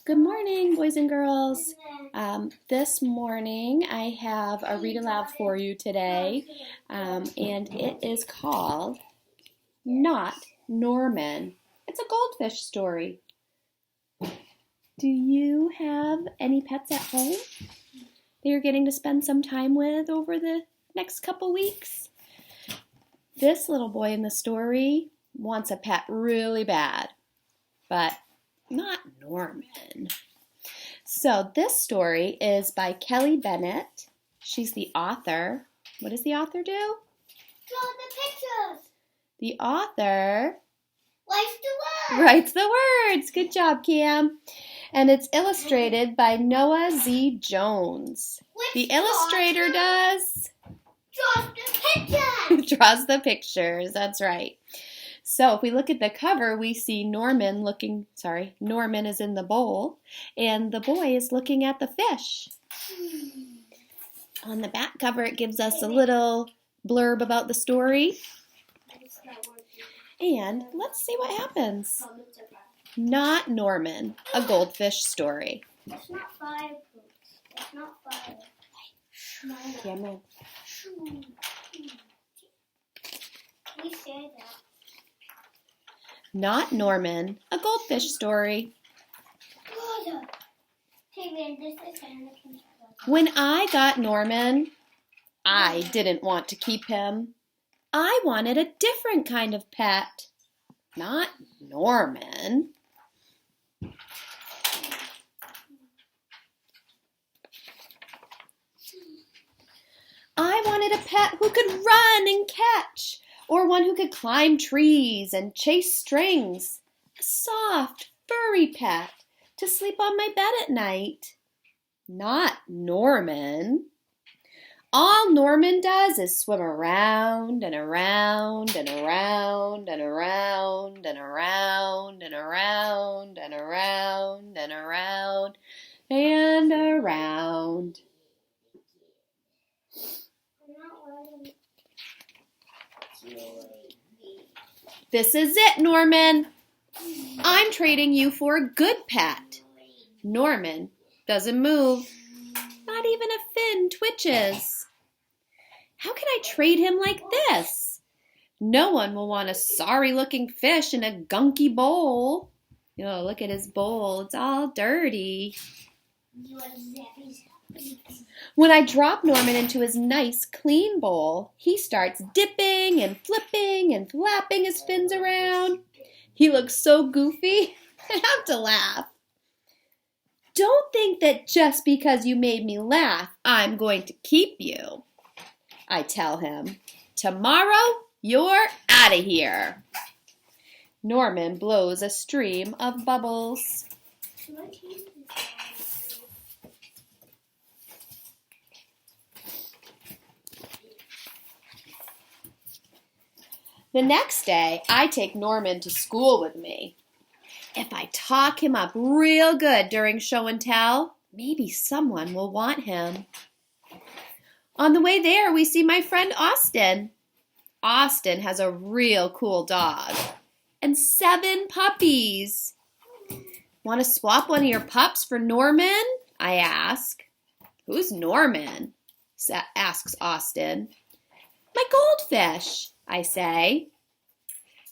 Good morning, boys and girls. This morning I have a read aloud for you today, and it is called Not Norman. It's a goldfish story. Do you have any pets at home that you're getting to spend some time with over the next couple weeks? This little boy in the story wants a pet really bad, but not Norman. So this story is by Bennett. She's the author. What does the author do? Draw the pictures. The author writes the words. Good job, Cam. And it's illustrated by Noah Z. Jones. The illustrator does? Draws the pictures. Draws the pictures. That's right. So if we look at the cover, we see Norman is in the bowl, and the boy is looking at the fish. On the back cover, it gives us a little blurb about the story. And let's see what happens. Not Norman, a goldfish story. That's not fire. That's not fire. Cameron. We say that. Not Norman, a goldfish story. When I got Norman, I didn't want to keep him. I wanted a different kind of pet. Not Norman. I wanted a pet who could run and catch, or one who could climb trees and chase strings. A soft, furry pet to sleep on my bed at night. Not Norman. All Norman does is swim around and around and around and around and around and around and around and around and around. This is it, Norman. I'm trading you for a good pet. Norman doesn't move. Not even a fin twitches. How can I trade him like this? No one will want a sorry-looking fish in a gunky bowl. Oh, look at his bowl. It's all dirty. When I drop Norman into his nice, clean bowl, he starts dipping and flipping and flapping his fins around. He looks so goofy, I have to laugh. Don't think that just because you made me laugh, I'm going to keep you. I tell him, tomorrow you're out of here. Norman blows a stream of bubbles. The next day, I take Norman to school with me. If I talk him up real good during show and tell, maybe someone will want him. On the way there, we see my friend Austin. Austin has a real cool dog and 7 puppies. Want to swap one of your pups for Norman? I ask. Who's Norman? Asks Austin. My goldfish, I say.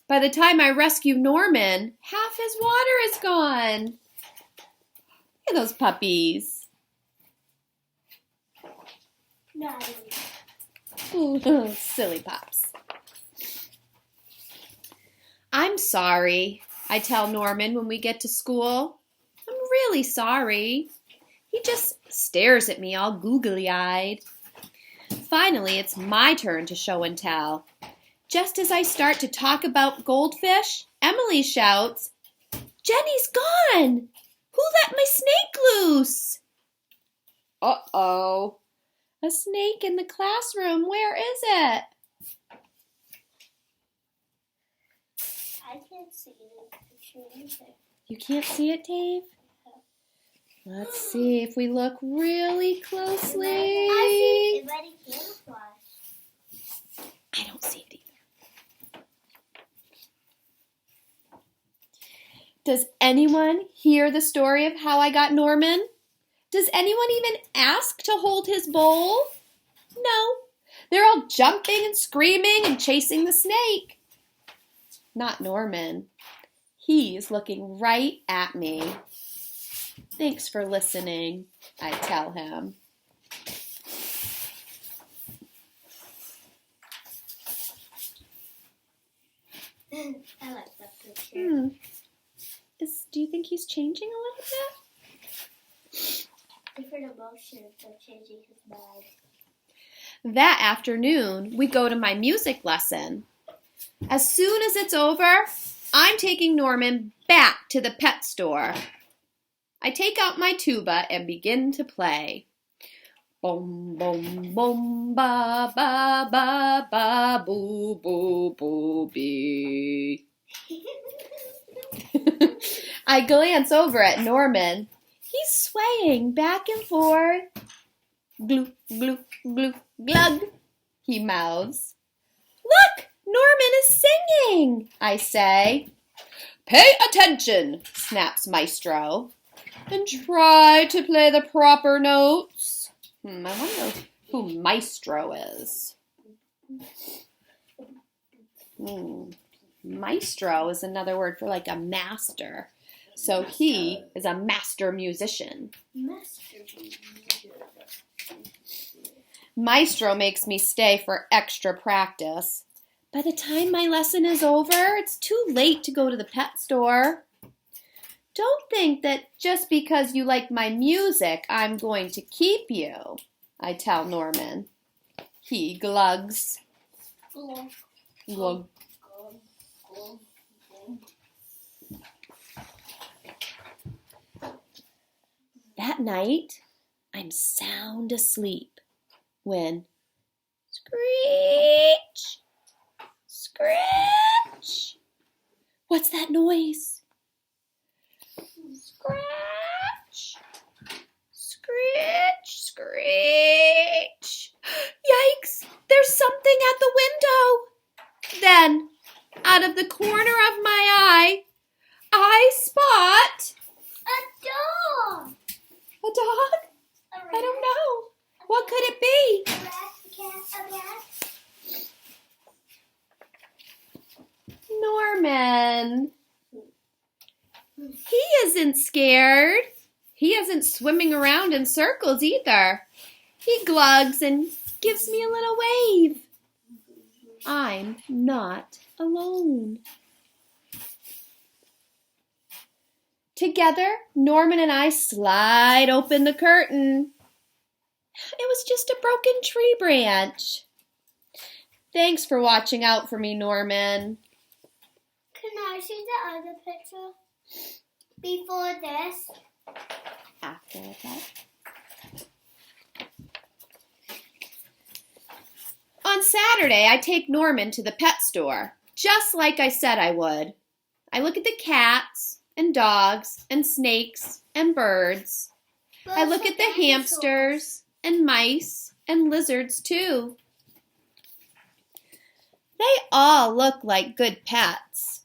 By the time I rescue Norman, half his water is gone. Look at those puppies. Ooh, silly pups. I'm sorry, I tell Norman when we get to school. I'm really sorry. He just stares at me all googly-eyed. Finally, it's my turn to show and tell. Just as I start to talk about goldfish, Emily shouts, Jenny's gone! Who let my snake loose? Uh-oh. A snake in the classroom. Where is it? I can't see it. You can't see it, Dave? Let's see if we look really closely. I see it. Camouflage. I don't see it either. Does anyone hear the story of how I got Norman? Does anyone even ask to hold his bowl? No. They're all jumping and screaming and chasing the snake. Not Norman. He's looking right at me. Thanks for listening, I tell him. I like that picture. Do you think he's changing a little bit? Different emotions are changing his mind. That afternoon, we go to my music lesson. As soon as it's over, I'm taking Norman back to the pet store. I take out my tuba and begin to play. Boom, boom, boom, ba, ba, ba, ba, boo, boo, boo, bee. I glance over at Norman. He's swaying back and forth. Glue, glue, glue, glug, he mouths. Look, Norman is singing, I say. Pay attention, snaps Maestro, and try to play the proper notes. I wonder who Maestro is. Maestro is another word for like a master. So he is a master musician. Maestro makes me stay for extra practice. By the time my lesson is over, it's too late to go to the pet store. Don't think that just because you like my music, I'm going to keep you, I tell Norman. He glugs. Glug. That night, I'm sound asleep when screech, scratch. What's that noise? Scratch, screech, screech. Yikes, there's something at the window. Then, out of the corner of my eye, I spot A dog! a dog. A rat, I don't know. What could it be? a rat, a cat, a rat. Norman. He isn't scared. He isn't swimming around in circles either. He glugs and gives me a little wave. I'm not alone. Together, Norman and I slide open the curtain. It was just a broken tree branch. Thanks for watching out for me, Norman. Can I see the other picture? Before this? After that. On Saturday, I take Norman to the pet store, just like I said I would. I look at the cats and dogs and snakes and birds. I look at the hamsters and mice and lizards too. They all look like good pets,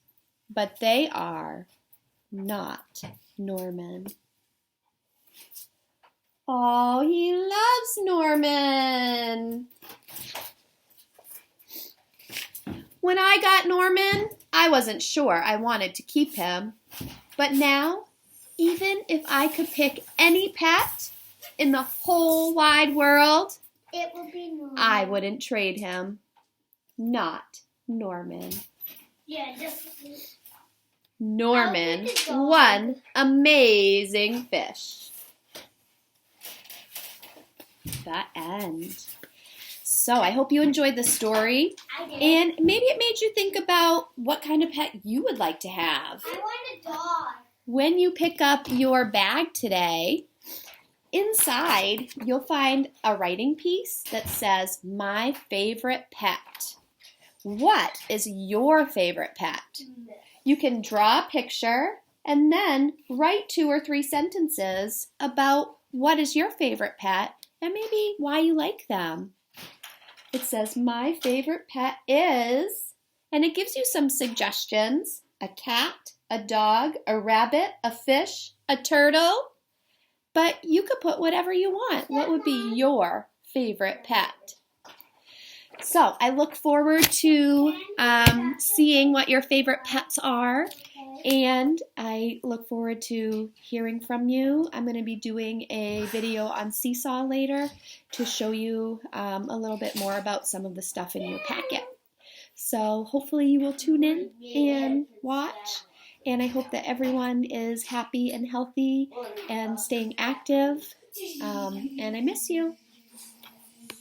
but they are not Norman. Oh, he loves Norman. When I got Norman, I wasn't sure I wanted to keep him. But now, even if I could pick any pet in the whole wide world, It will be Norman. I wouldn't trade him. Not Norman. Yeah, just Norman, I'll pick a dog. one amazing fish. The end. So I hope you enjoyed the story, I did. and maybe it made you think about what kind of pet you would like to have. I want a dog. When you pick up your bag today, inside you'll find a writing piece that says, "My favorite pet." What is your favorite pet? You can draw a picture and then write 2 or 3 sentences about what is your favorite pet and maybe why you like them. It says, "My favorite pet is," and it gives you some suggestions a cat, a dog, a rabbit, a fish, a turtle. But you could put whatever you want. What would be your favorite pet? So I look forward to seeing what your favorite pets are, and I look forward to hearing from you. I'm going to be doing a video on Seesaw later to show you a little bit more about some of the stuff in your packet. So hopefully you will tune in and watch, and I hope that everyone is happy and healthy and staying active, and I miss you.